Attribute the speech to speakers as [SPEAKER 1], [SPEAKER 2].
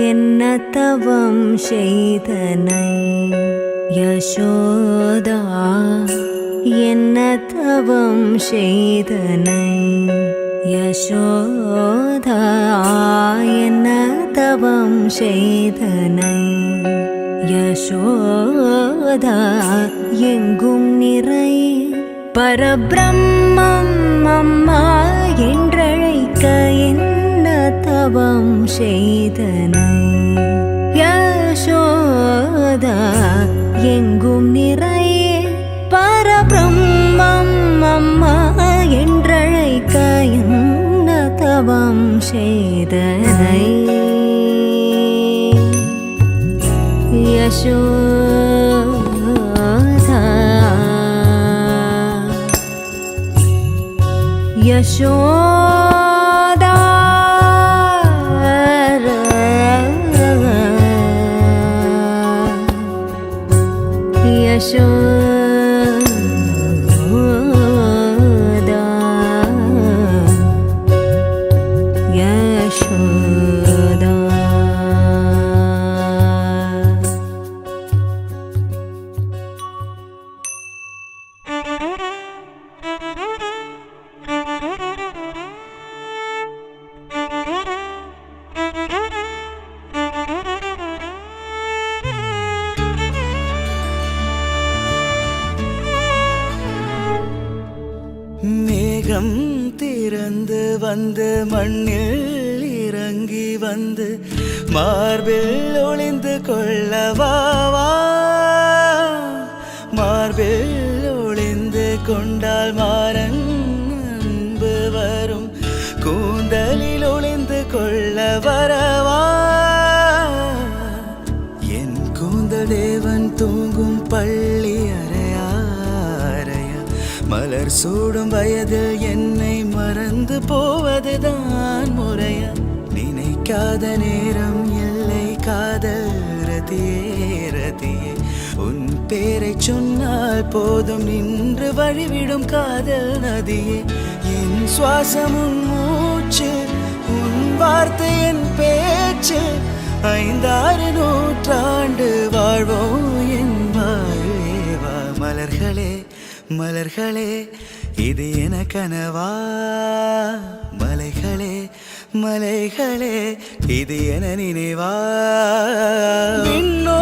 [SPEAKER 1] என்ன தவம் செய்தனை யசோதா என்ன தவம் செய்தனை யசோதா என்ன தவம் செய்தனை யசோதா எங்கும் நிறை பரபிரம்மம் அம்மா என்றழைக்க என்ன தவம் செய்தனை யசோதா எங்கும் நிறை பரபிரம்மம் அம்மா என்றழைக்க என்ன தவம் செய்தனை யசோதா யசோதா யசோதா யசோதா
[SPEAKER 2] மேகம் திறந்து வந்து மண்ணில் இறங்கி வந்து மார்பில் ஒளிந்து கொள்ளவா மார்பில் ஒளிந்து கொண்டால் மாறன் அன்பு வரும் கூந்தலில் ஒளிந்து கொள்ள வரவா என் கூந்தல் தேவன் தூங்கும் பள்ளி மலர் சூடும் வயதில் என்னை மறந்து போவதுதான் முறையா நினைக்காத நேரம் இல்லை காதல் ரதியே ரதியே உன் பேரை சொன்னால் போதும் நின்று வழிவிடும் காதல் நதியே என் சுவாசம் உன் மூச்சு உன் வார்த்தை என் பேச்சு 5-6 நூற்றாண்டு வாழ்வோம் என் வாழ்வேவா மலர்களே மலர்களே இது என கனவா மலைகளே மலைகளே இது என நினைவா விண்ணோ